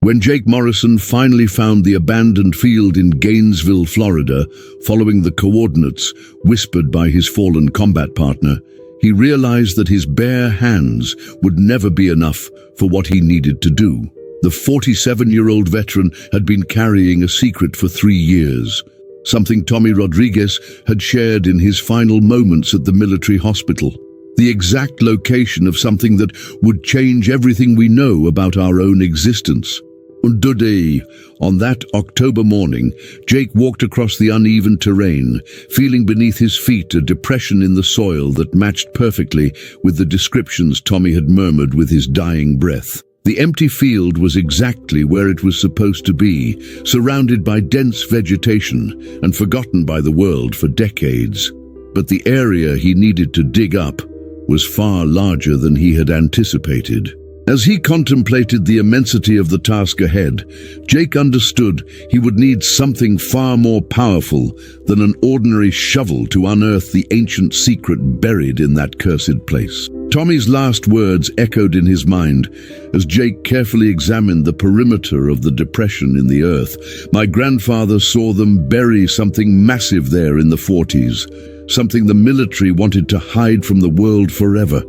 When Jake Morrison finally found the abandoned field in Gainesville, Florida, following the coordinates whispered by his fallen combat partner, he realized that his bare hands would never be enough for what he needed to do. The 47-year-old veteran had been carrying a secret for 3 years, something Tommy Rodriguez had shared in his final moments at the military hospital. The exact location of something that would change everything we know about our own existence. Today, on that October morning, Jake walked across the uneven terrain, feeling beneath his feet a depression in the soil that matched perfectly with the descriptions Tommy had murmured with his dying breath. The empty field was exactly where it was supposed to be, surrounded by dense vegetation and forgotten by the world for decades. But the area he needed to dig up was far larger than he had anticipated. As he contemplated the immensity of the task ahead, Jake understood he would need something far more powerful than an ordinary shovel to unearth the ancient secret buried in that cursed place. Tommy's last words echoed in his mind as Jake carefully examined the perimeter of the depression in the earth. My grandfather saw them bury something massive there in the 40s, something the military wanted to hide from the world forever.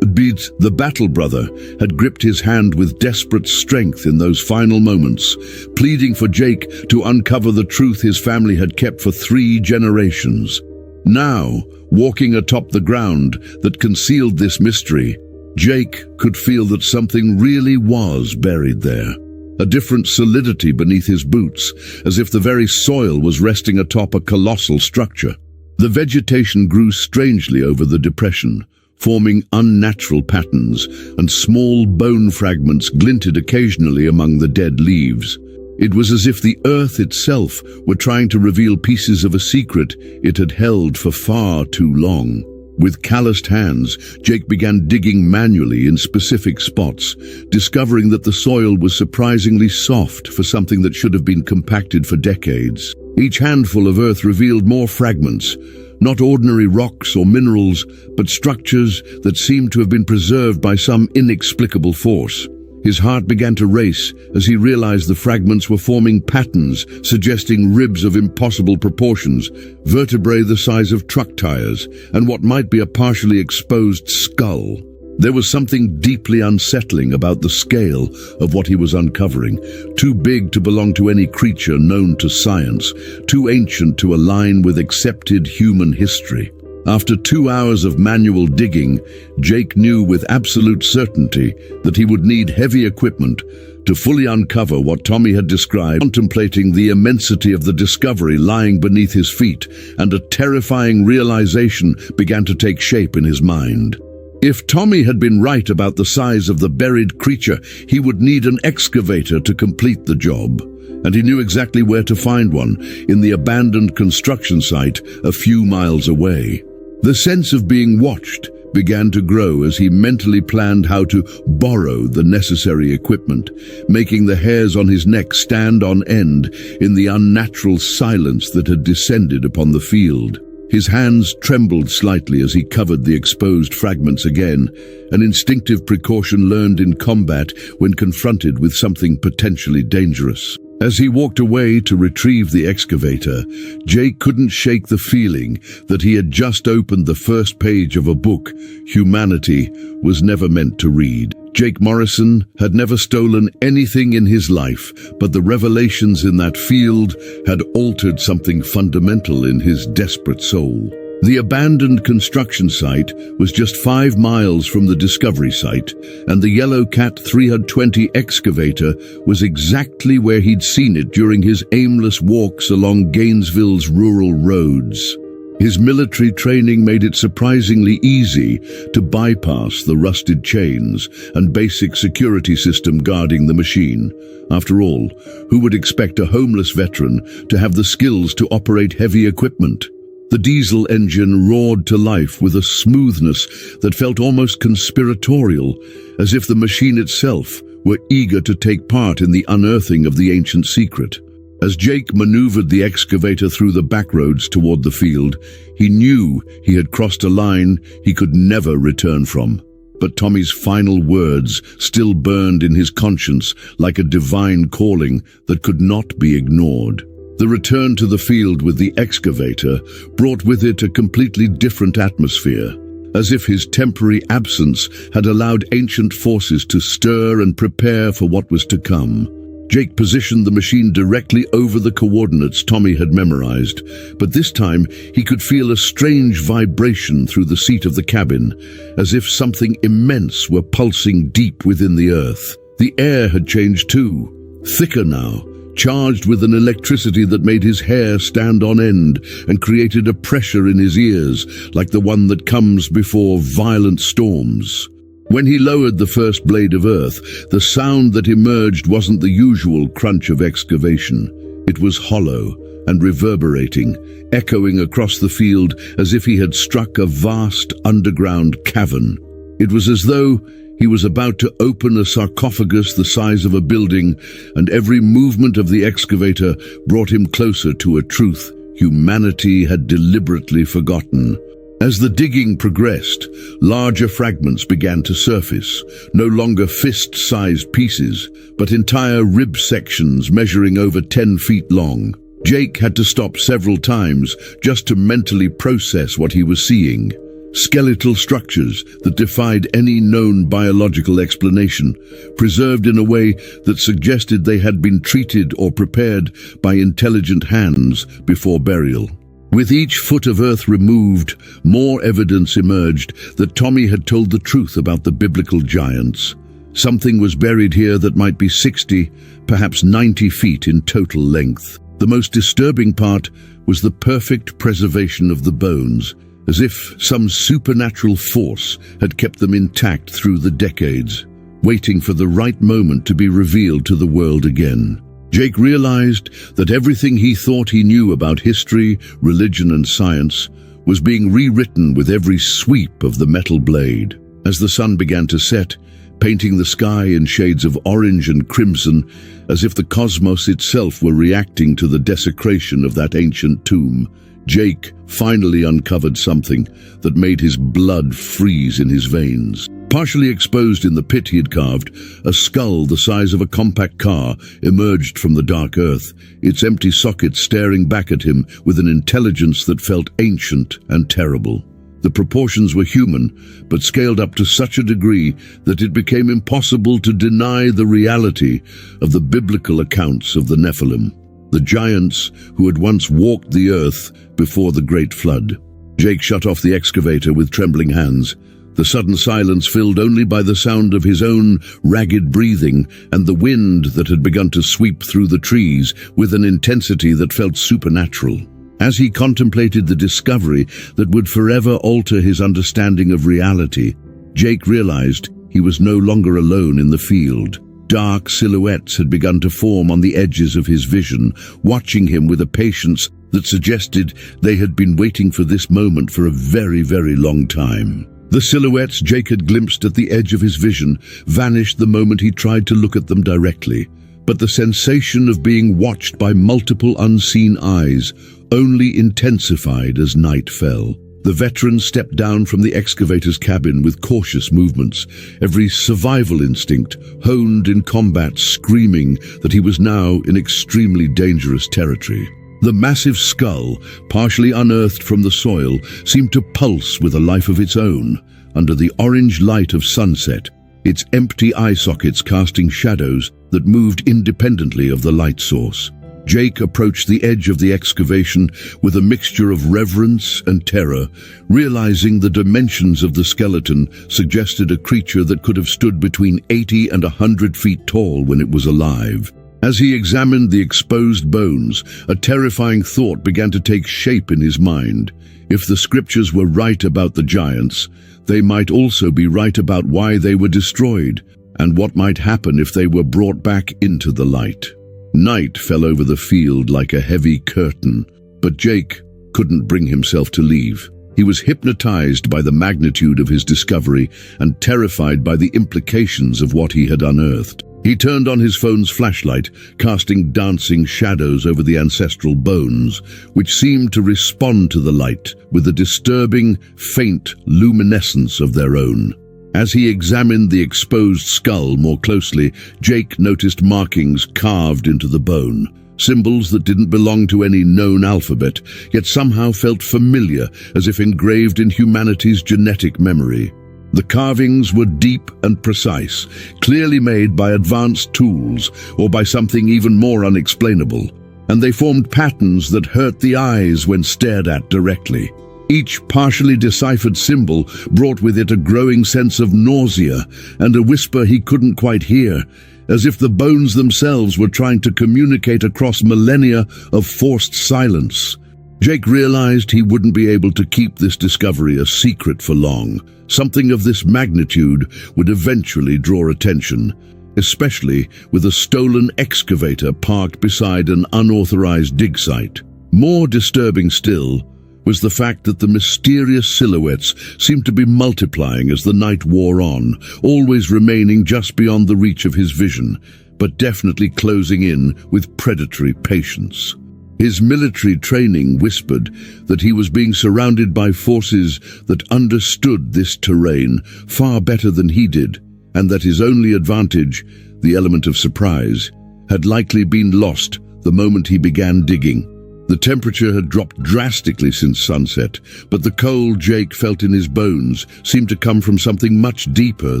Beats, the battle brother, had gripped his hand with desperate strength in those final moments, pleading for Jake to uncover the truth his family had kept for 3 generations. Now, walking atop the ground that concealed this mystery, Jake could feel that something really was buried there. A different solidity beneath his boots, as if the very soil was resting atop a colossal structure. The vegetation grew strangely over the depression, forming unnatural patterns, and small bone fragments glinted occasionally among the dead leaves. It was as if the earth itself were trying to reveal pieces of a secret it had held for far too long. With calloused hands, Jake began digging manually in specific spots, discovering that the soil was surprisingly soft for something that should have been compacted for decades. Each handful of earth revealed more fragments, not ordinary rocks or minerals, but structures that seemed to have been preserved by some inexplicable force. His heart began to race as he realized the fragments were forming patterns suggesting ribs of impossible proportions, vertebrae the size of truck tires, and what might be a partially exposed skull. There was something deeply unsettling about the scale of what he was uncovering, too big to belong to any creature known to science, too ancient to align with accepted human history. After 2 hours of manual digging, Jake knew with absolute certainty that he would need heavy equipment to fully uncover what Tommy had described. Contemplating the immensity of the discovery lying beneath his feet, and a terrifying realization began to take shape in his mind. If Tommy had been right about the size of the buried creature, he would need an excavator to complete the job. And he knew exactly where to find one, in the abandoned construction site a few miles away. The sense of being watched began to grow as he mentally planned how to borrow the necessary equipment, making the hairs on his neck stand on end in the unnatural silence that had descended upon the field. His hands trembled slightly as he covered the exposed fragments again, an instinctive precaution learned in combat when confronted with something potentially dangerous. As he walked away to retrieve the excavator, Jake couldn't shake the feeling that he had just opened the first page of a book humanity was never meant to read. Jake Morrison had never stolen anything in his life, but the revelations in that field had altered something fundamental in his desperate soul. The abandoned construction site was just 5 miles from the discovery site, and the Yellow Cat 320 excavator was exactly where he'd seen it during his aimless walks along Gainesville's rural roads. His military training made it surprisingly easy to bypass the rusted chains and basic security system guarding the machine. After all, who would expect a homeless veteran to have the skills to operate heavy equipment? The diesel engine roared to life with a smoothness that felt almost conspiratorial, as if the machine itself were eager to take part in the unearthing of the ancient secret. As Jake maneuvered the excavator through the back roads toward the field, he knew he had crossed a line he could never return from. But Tommy's final words still burned in his conscience like a divine calling that could not be ignored. The return to the field with the excavator brought with it a completely different atmosphere, as if his temporary absence had allowed ancient forces to stir and prepare for what was to come. Jake positioned the machine directly over the coordinates Tommy had memorized, but this time he could feel a strange vibration through the seat of the cabin, as if something immense were pulsing deep within the earth. The air had changed too, thicker now, charged with an electricity that made his hair stand on end and created a pressure in his ears like the one that comes before violent storms. When he lowered the first blade of earth, the sound that emerged wasn't the usual crunch of excavation. It was hollow and reverberating, echoing across the field as if he had struck a vast underground cavern. It was as though he was about to open a sarcophagus the size of a building, and every movement of the excavator brought him closer to a truth humanity had deliberately forgotten. As the digging progressed, larger fragments began to surface, no longer fist-sized pieces, but entire rib sections measuring over 10 feet long. Jake had to stop several times just to mentally process what he was seeing. Skeletal structures that defied any known biological explanation, preserved in a way that suggested they had been treated or prepared by intelligent hands before burial. With each foot of earth removed, more evidence emerged that Tommy had told the truth about the biblical giants. Something was buried here that might be 60, perhaps 90 feet in total length. The most disturbing part was the perfect preservation of the bones, as if some supernatural force had kept them intact through the decades, waiting for the right moment to be revealed to the world again. Jake realized that everything he thought he knew about history, religion, and science was being rewritten with every sweep of the metal blade. As the sun began to set, painting the sky in shades of orange and crimson, as if the cosmos itself were reacting to the desecration of that ancient tomb, Jake finally uncovered something that made his blood freeze in his veins. Partially exposed in the pit he had carved, a skull the size of a compact car emerged from the dark earth, its empty socket staring back at him with an intelligence that felt ancient and terrible. The proportions were human, but scaled up to such a degree that it became impossible to deny the reality of the biblical accounts of the Nephilim, the giants who had once walked the earth before the great flood. Jake shut off the excavator with trembling hands, the sudden silence filled only by the sound of his own ragged breathing and the wind that had begun to sweep through the trees with an intensity that felt supernatural. As he contemplated the discovery that would forever alter his understanding of reality, Jake realized he was no longer alone in the field. Dark silhouettes had begun to form on the edges of his vision, watching him with a patience that suggested they had been waiting for this moment for a very, very long time. The silhouettes Jake had glimpsed at the edge of his vision vanished the moment he tried to look at them directly, but the sensation of being watched by multiple unseen eyes only intensified as night fell. The veteran stepped down from the excavator's cabin with cautious movements, every survival instinct honed in combat, screaming that he was now in extremely dangerous territory. The massive skull, partially unearthed from the soil, seemed to pulse with a life of its own. Under the orange light of sunset, its empty eye sockets casting shadows that moved independently of the light source. Jake approached the edge of the excavation with a mixture of reverence and terror, realizing the dimensions of the skeleton suggested a creature that could have stood between 80 and 100 feet tall when it was alive. As he examined the exposed bones, a terrifying thought began to take shape in his mind. If the scriptures were right about the giants, they might also be right about why they were destroyed, and what might happen if they were brought back into the light. Night fell over the field like a heavy curtain, but Jake couldn't bring himself to leave. He was hypnotized by the magnitude of his discovery and terrified by the implications of what he had unearthed. He turned on his phone's flashlight, casting dancing shadows over the ancestral bones, which seemed to respond to the light with a disturbing, faint luminescence of their own. As he examined the exposed skull more closely, Jake noticed markings carved into the bone, symbols that didn't belong to any known alphabet, yet somehow felt familiar, as if engraved in humanity's genetic memory. The carvings were deep and precise, clearly made by advanced tools or by something even more unexplainable, and they formed patterns that hurt the eyes when stared at directly. Each partially deciphered symbol brought with it a growing sense of nausea and a whisper he couldn't quite hear, as if the bones themselves were trying to communicate across millennia of forced silence. Jake realized he wouldn't be able to keep this discovery a secret for long. Something of this magnitude would eventually draw attention, especially with a stolen excavator parked beside an unauthorized dig site. More disturbing still was the fact that the mysterious silhouettes seemed to be multiplying as the night wore on, always remaining just beyond the reach of his vision, but definitely closing in with predatory patience. His military training whispered that he was being surrounded by forces that understood this terrain far better than he did, and that his only advantage, the element of surprise, had likely been lost the moment he began digging. The temperature had dropped drastically since sunset, but the cold Jake felt in his bones seemed to come from something much deeper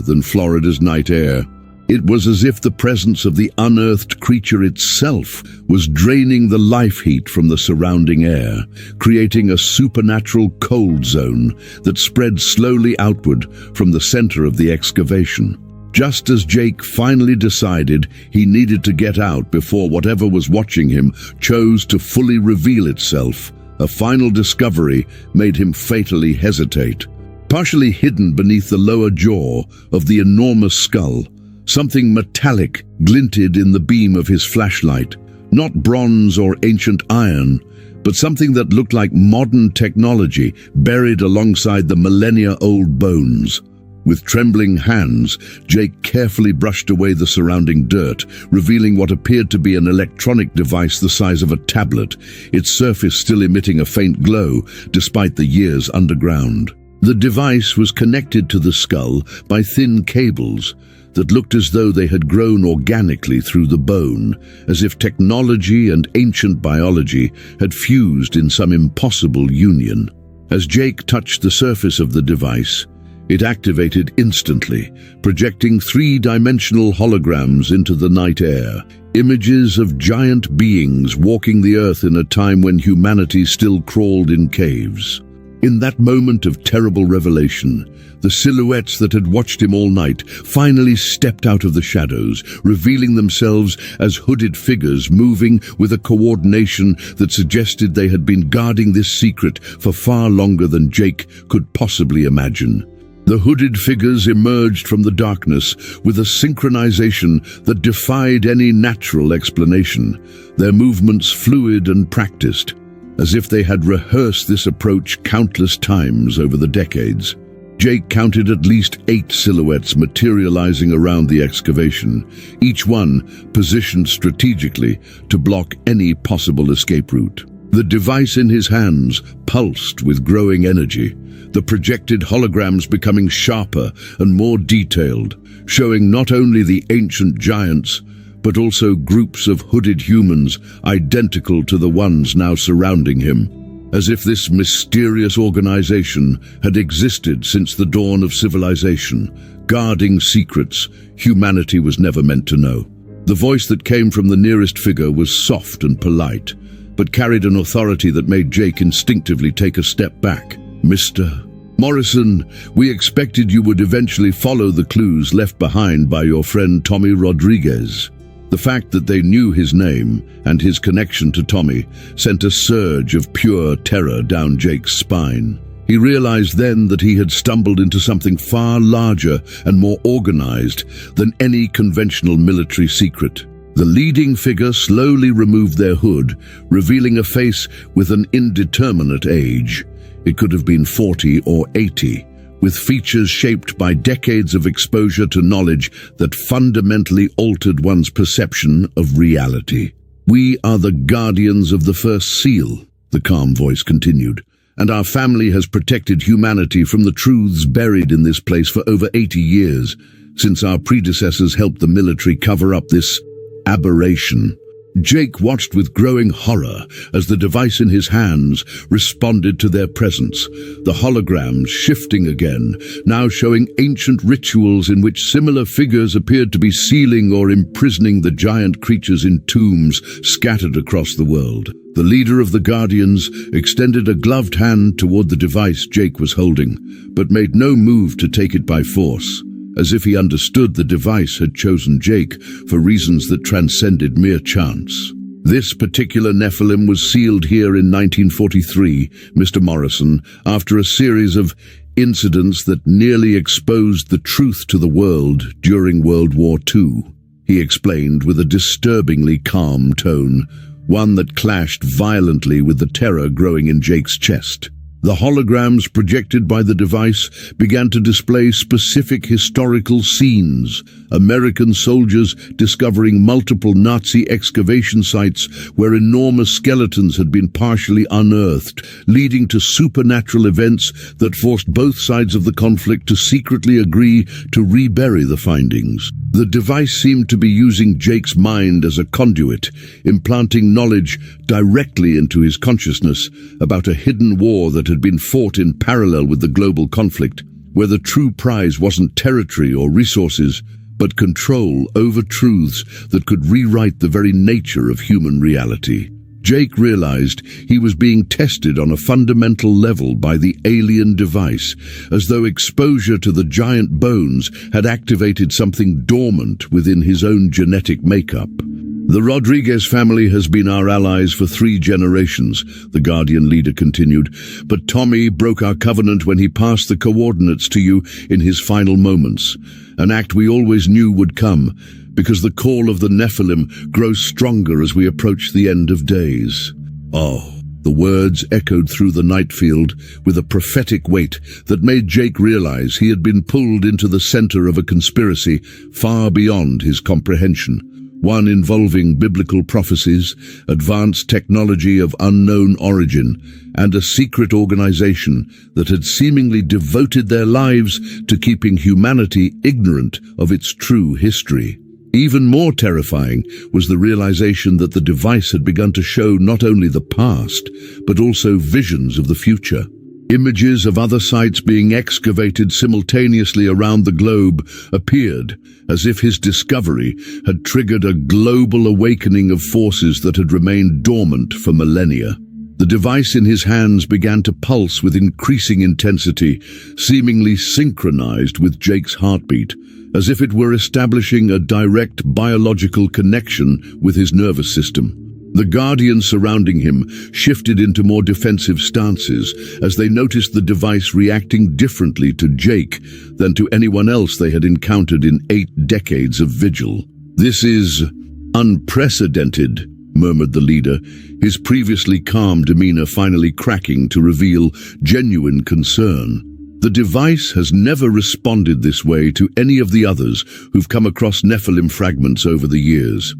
than Florida's night air. It was as if the presence of the unearthed creature itself was draining the life heat from the surrounding air, creating a supernatural cold zone that spread slowly outward from the center of the excavation. Just as Jake finally decided he needed to get out before whatever was watching him chose to fully reveal itself, a final discovery made him fatally hesitate. Partially hidden beneath the lower jaw of the enormous skull, something metallic glinted in the beam of his flashlight. Not bronze or ancient iron, but something that looked like modern technology buried alongside the millennia-old bones. With trembling hands, Jake carefully brushed away the surrounding dirt, revealing what appeared to be an electronic device the size of a tablet, its surface still emitting a faint glow despite the years underground. The device was connected to the skull by thin cables that looked as though they had grown organically through the bone, as if technology and ancient biology had fused in some impossible union. As Jake touched the surface of the device, it activated instantly, projecting three-dimensional holograms into the night air, images of giant beings walking the earth in a time when humanity still crawled in caves. In that moment of terrible revelation, the silhouettes that had watched him all night finally stepped out of the shadows, revealing themselves as hooded figures moving with a coordination that suggested they had been guarding this secret for far longer than Jake could possibly imagine. The hooded figures emerged from the darkness with a synchronization that defied any natural explanation, their movements fluid and practiced, as if they had rehearsed this approach countless times over the decades. Jake counted at least 8 silhouettes materializing around the excavation, each one positioned strategically to block any possible escape route. The device in his hands pulsed with growing energy, the projected holograms becoming sharper and more detailed, showing not only the ancient giants, but also groups of hooded humans identical to the ones now surrounding him, as if this mysterious organization had existed since the dawn of civilization, guarding secrets humanity was never meant to know. The voice that came from the nearest figure was soft and polite, but carried an authority that made Jake instinctively take a step back. "Mr. Morrison, we expected you would eventually follow the clues left behind by your friend Tommy Rodriguez." The fact that they knew his name and his connection to Tommy sent a surge of pure terror down Jake's spine. He realized then that he had stumbled into something far larger and more organized than any conventional military secret. The leading figure slowly removed their hood, revealing a face with an indeterminate age. It could have been 40 or 80, with features shaped by decades of exposure to knowledge that fundamentally altered one's perception of reality. "We are the guardians of the first seal," the calm voice continued, and our family has protected humanity from the truths buried in this place for over 80 years, since our predecessors helped the military cover up this aberration. Jake watched with growing horror as the device in his hands responded to their presence, the holograms shifting again, now showing ancient rituals in which similar figures appeared to be sealing or imprisoning the giant creatures in tombs scattered across the world. The leader of the Guardians extended a gloved hand toward the device Jake was holding, but made no move to take it by force, as if he understood the device had chosen Jake for reasons that transcended mere chance. This particular Nephilim was sealed here in 1943, Mr. Morrison, after a series of incidents that nearly exposed the truth to the world during World War II. He explained with a disturbingly calm tone, one that clashed violently with the terror growing in Jake's chest. The holograms projected by the device began to display specific historical scenes. American soldiers discovering multiple Nazi excavation sites where enormous skeletons had been partially unearthed, leading to supernatural events that forced both sides of the conflict to secretly agree to rebury the findings. The device seemed to be using Jake's mind as a conduit, implanting knowledge directly into his consciousness about a hidden war that had been fought in parallel with the global conflict, where the true prize wasn't territory or resources, but control over truths that could rewrite the very nature of human reality. Jake realized he was being tested on a fundamental level by the alien device, as though exposure to the giant bones had activated something dormant within his own genetic makeup. The Rodriguez family has been our allies for 3 generations, the Guardian leader continued, but Tommy broke our covenant when he passed the coordinates to you in his final moments, an act we always knew would come, because the call of the Nephilim grows stronger as we approach the end of days. Oh, the words echoed through the night field with a prophetic weight that made Jake realize he had been pulled into the center of a conspiracy far beyond his comprehension, one involving biblical prophecies, advanced technology of unknown origin, and a secret organization that had seemingly devoted their lives to keeping humanity ignorant of its true history. Even more terrifying was the realization that the device had begun to show not only the past, but also visions of the future. Images of other sites being excavated simultaneously around the globe appeared, as if his discovery had triggered a global awakening of forces that had remained dormant for millennia. The device in his hands began to pulse with increasing intensity, seemingly synchronized with Jake's heartbeat, as if it were establishing a direct biological connection with his nervous system. The Guardians surrounding him shifted into more defensive stances as they noticed the device reacting differently to Jake than to anyone else they had encountered in 8 decades of vigil. "This is unprecedented," murmured the leader, his previously calm demeanor finally cracking to reveal genuine concern. The device has never responded this way to any of the others who've come across Nephilim fragments over the years.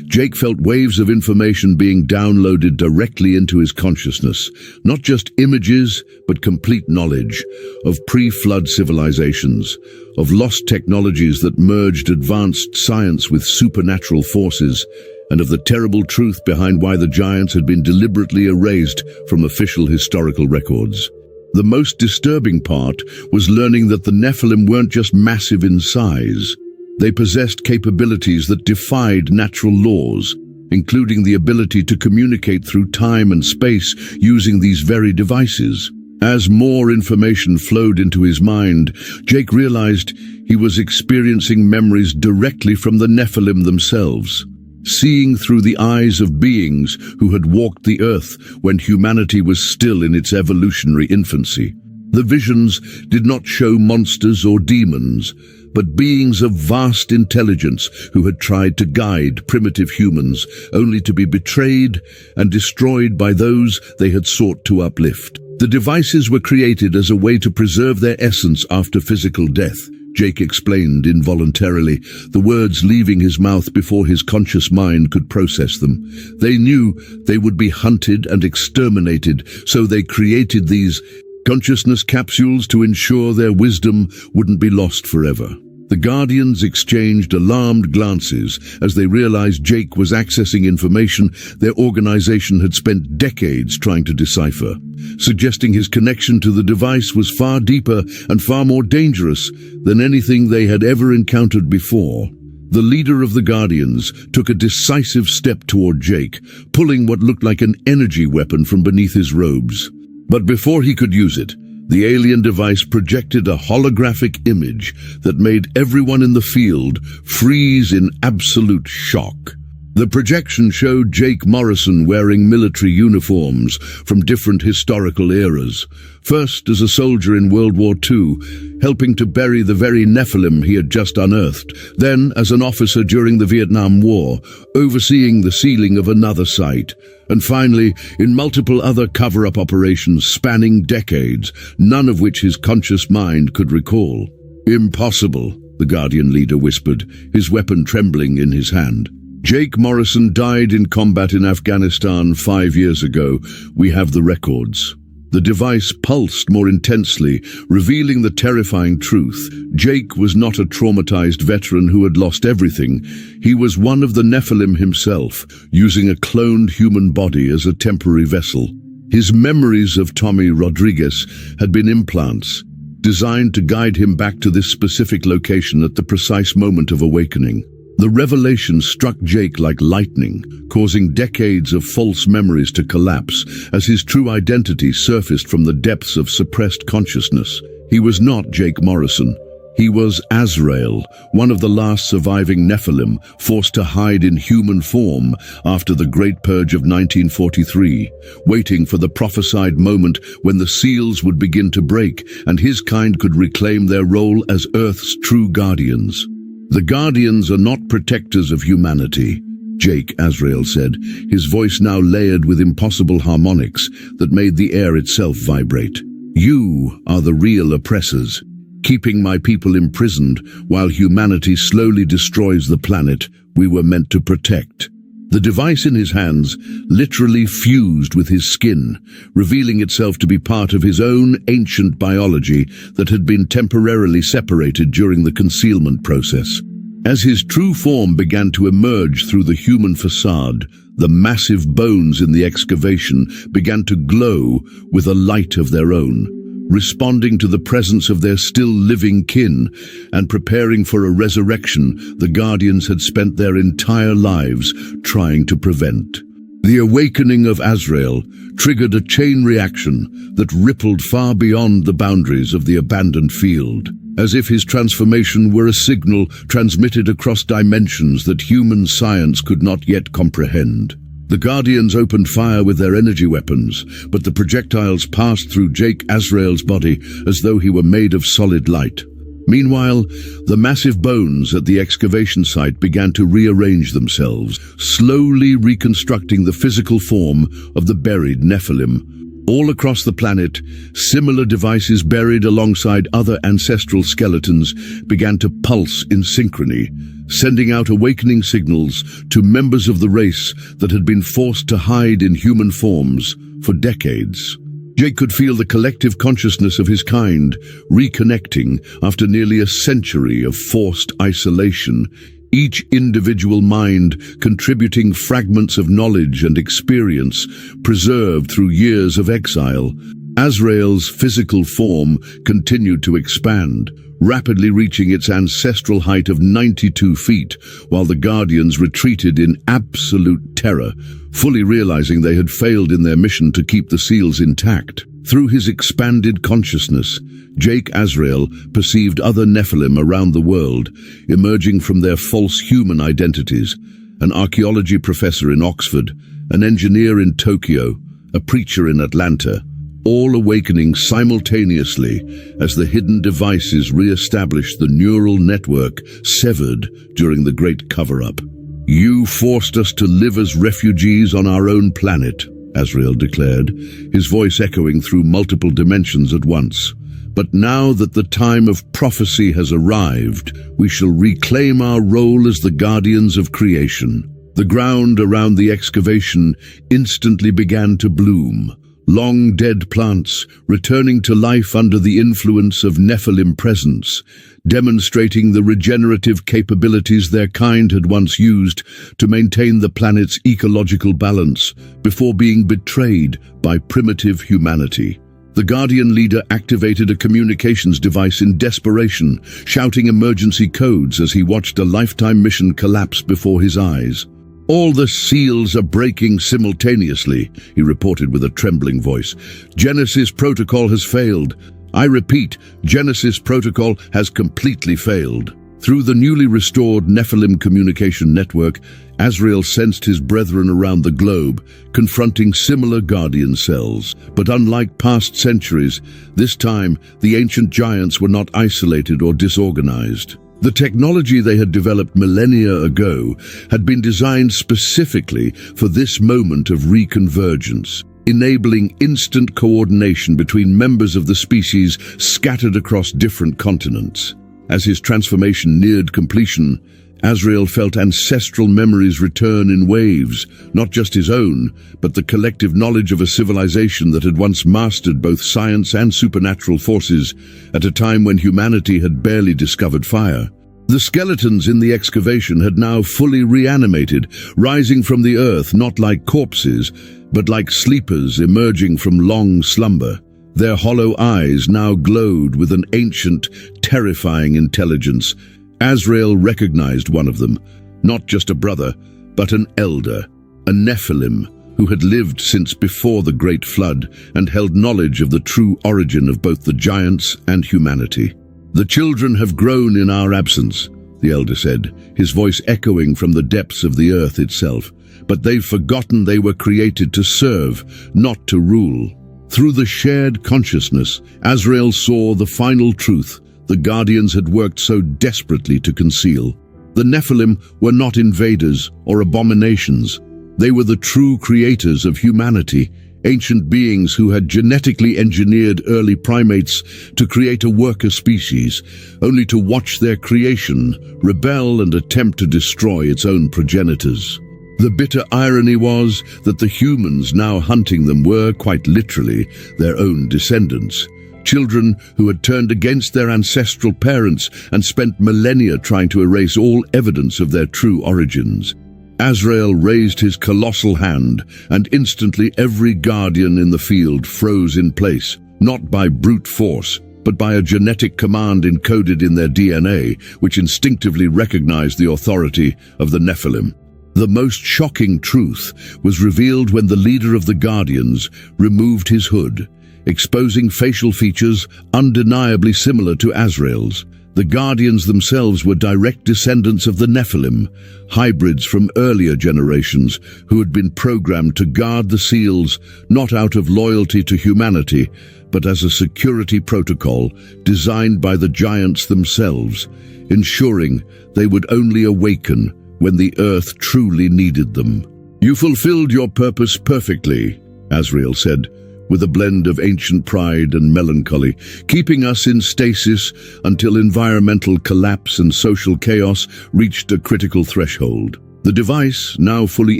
Jake felt waves of information being downloaded directly into his consciousness, not just images, but complete knowledge of pre-flood civilizations, of lost technologies that merged advanced science with supernatural forces, and of the terrible truth behind why the giants had been deliberately erased from official historical records. The most disturbing part was learning that the Nephilim weren't just massive in size. They possessed capabilities that defied natural laws, including the ability to communicate through time and space using these very devices. As more information flowed into his mind, Jake realized he was experiencing memories directly from the Nephilim themselves, seeing through the eyes of beings who had walked the earth when humanity was still in its evolutionary infancy. The visions did not show monsters or demons, but beings of vast intelligence who had tried to guide primitive humans, only to be betrayed and destroyed by those they had sought to uplift. The devices were created as a way to preserve their essence after physical death. Jake explained involuntarily, the words leaving his mouth before his conscious mind could process them. They knew they would be hunted and exterminated, so they created these consciousness capsules to ensure their wisdom wouldn't be lost forever. The Guardians exchanged alarmed glances as they realized Jake was accessing information their organization had spent decades trying to decipher, suggesting his connection to the device was far deeper and far more dangerous than anything they had ever encountered before. The leader of the Guardians took a decisive step toward Jake, pulling what looked like an energy weapon from beneath his robes. But before he could use it, the alien device projected a holographic image that made everyone in the field freeze in absolute shock. The projection showed Jake Morrison wearing military uniforms from different historical eras. First as a soldier in World War II, helping to bury the very Nephilim he had just unearthed. Then as an officer during the Vietnam War, overseeing the sealing of another site. And finally, in multiple other cover-up operations spanning decades, none of which his conscious mind could recall. "Impossible," the Guardian leader whispered, his weapon trembling in his hand. "Jake Morrison died in combat in Afghanistan 5 years ago. We have the records." The device pulsed more intensely, revealing the terrifying truth. Jake was not a traumatized veteran who had lost everything. He was one of the Nephilim himself, using a cloned human body as a temporary vessel. His memories of Tommy Rodriguez had been implants, designed to guide him back to this specific location at the precise moment of awakening. The revelation struck Jake like lightning, causing decades of false memories to collapse as his true identity surfaced from the depths of suppressed consciousness. He was not Jake Morrison. He was Azrael, one of the last surviving Nephilim, forced to hide in human form after the Great Purge of 1943, waiting for the prophesied moment when the seals would begin to break and his kind could reclaim their role as Earth's true guardians. "The Guardians are not protectors of humanity," Jake Azrael said, his voice now layered with impossible harmonics that made the air itself vibrate. "You are the real oppressors, keeping my people imprisoned while humanity slowly destroys the planet we were meant to protect." The device in his hands literally fused with his skin, revealing itself to be part of his own ancient biology that had been temporarily separated during the concealment process. As his true form began to emerge through the human facade, the massive bones in the excavation began to glow with a light of their own, responding to the presence of their still living kin and preparing for a resurrection the Guardians had spent their entire lives trying to prevent. The awakening of Azrael triggered a chain reaction that rippled far beyond the boundaries of the abandoned field, as if his transformation were a signal transmitted across dimensions that human science could not yet comprehend. The Guardians opened fire with their energy weapons, but the projectiles passed through Jake Azrael's body as though he were made of solid light. Meanwhile, the massive bones at the excavation site began to rearrange themselves, slowly reconstructing the physical form of the buried Nephilim. All across the planet, similar devices buried alongside other ancestral skeletons began to pulse in synchrony, sending out awakening signals to members of the race that had been forced to hide in human forms for decades. Jake could feel the collective consciousness of his kind reconnecting after nearly a century of forced isolation, each individual mind contributing fragments of knowledge and experience preserved through years of exile. Azrael's physical form continued to expand, rapidly reaching its ancestral height of 92 feet, while the Guardians retreated in absolute terror, fully realizing they had failed in their mission to keep the seals intact. Through his expanded consciousness, Jake Azrael perceived other Nephilim around the world, emerging from their false human identities, an archaeology professor in Oxford, an engineer in Tokyo, a preacher in Atlanta, all awakening simultaneously as the hidden devices re-established the neural network severed during the Great Cover-Up. "You forced us to live as refugees on our own planet," Azrael declared, his voice echoing through multiple dimensions at once. But now that the time of prophecy has arrived, we shall reclaim our role as the guardians of creation. The ground around the excavation instantly began to bloom, long dead plants returning to life under the influence of Nephilim presence, demonstrating the regenerative capabilities their kind had once used to maintain the planet's ecological balance before being betrayed by primitive humanity. The Guardian leader activated a communications device in desperation, shouting emergency codes as he watched a lifetime mission collapse before his eyes. "All the seals are breaking simultaneously," he reported with a trembling voice. "Genesis protocol has failed. I repeat, Genesis protocol has completely failed." Through the newly restored Nephilim communication network, Azrael sensed his brethren around the globe, confronting similar Guardian cells. But unlike past centuries, this time the ancient giants were not isolated or disorganized. The technology they had developed millennia ago had been designed specifically for this moment of reconvergence, enabling instant coordination between members of the species scattered across different continents. As his transformation neared completion, Azrael felt ancestral memories return in waves, not just his own, but the collective knowledge of a civilization that had once mastered both science and supernatural forces at a time when humanity had barely discovered fire. The skeletons in the excavation had now fully reanimated, rising from the earth not like corpses, but like sleepers emerging from long slumber. Their hollow eyes now glowed with an ancient, terrifying intelligence. Azrael recognized one of them, not just a brother, but an elder, a Nephilim, who had lived since before the Great Flood and held knowledge of the true origin of both the giants and humanity. "The children have grown in our absence," the elder said, his voice echoing from the depths of the earth itself. "But they've forgotten they were created to serve, not to rule." Through the shared consciousness, Azrael saw the final truth the Guardians had worked so desperately to conceal. The Nephilim were not invaders or abominations. They were the true creators of humanity, ancient beings who had genetically engineered early primates to create a worker species, only to watch their creation rebel and attempt to destroy its own progenitors. The bitter irony was that the humans now hunting them were, quite literally, their own descendants. Children who had turned against their ancestral parents and spent millennia trying to erase all evidence of their true origins. Azrael raised his colossal hand, and instantly every Guardian in the field froze in place, not by brute force, but by a genetic command encoded in their DNA, which instinctively recognized the authority of the Nephilim. The most shocking truth was revealed when the leader of the Guardians removed his hood, exposing facial features undeniably similar to Azrael's. The Guardians themselves were direct descendants of the Nephilim, hybrids from earlier generations who had been programmed to guard the seals not out of loyalty to humanity, but as a security protocol designed by the giants themselves, ensuring they would only awaken when the earth truly needed them. "You fulfilled your purpose perfectly," Azrael said, with a blend of ancient pride and melancholy, keeping us in stasis until environmental collapse and social chaos reached a critical threshold. The device, now fully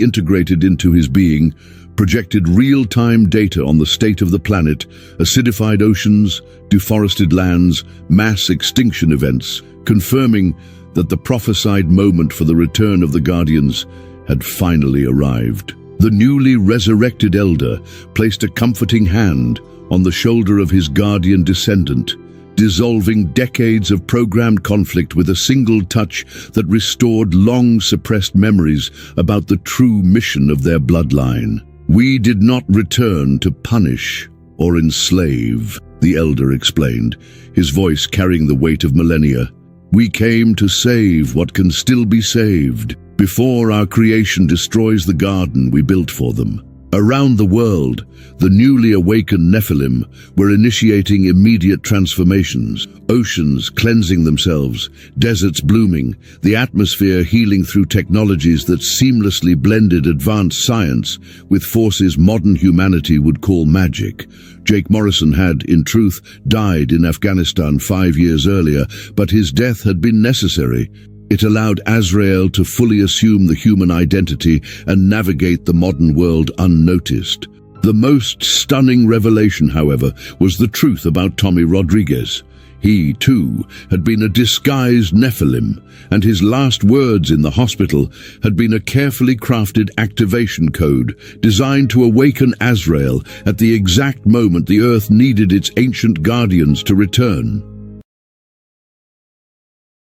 integrated into his being, projected real-time data on the state of the planet, acidified oceans, deforested lands, mass extinction events, confirming that the prophesied moment for the return of the Guardians had finally arrived. The newly resurrected elder placed a comforting hand on the shoulder of his Guardian descendant, dissolving decades of programmed conflict with a single touch that restored long-suppressed memories about the true mission of their bloodline. "We did not return to punish or enslave," the elder explained, his voice carrying the weight of millennia. "We came to save what can still be saved, before our creation destroys the garden we built for them." Around the world, the newly awakened Nephilim were initiating immediate transformations, oceans cleansing themselves, deserts blooming, the atmosphere healing through technologies that seamlessly blended advanced science with forces modern humanity would call magic. Jake Morrison had, in truth, died in Afghanistan 5 years earlier, but his death had been necessary. It allowed Azrael to fully assume the human identity and navigate the modern world unnoticed. The most stunning revelation, however, was the truth about Tommy Rodriguez. He, too, had been a disguised Nephilim, and his last words in the hospital had been a carefully crafted activation code designed to awaken Azrael at the exact moment the Earth needed its ancient guardians to return.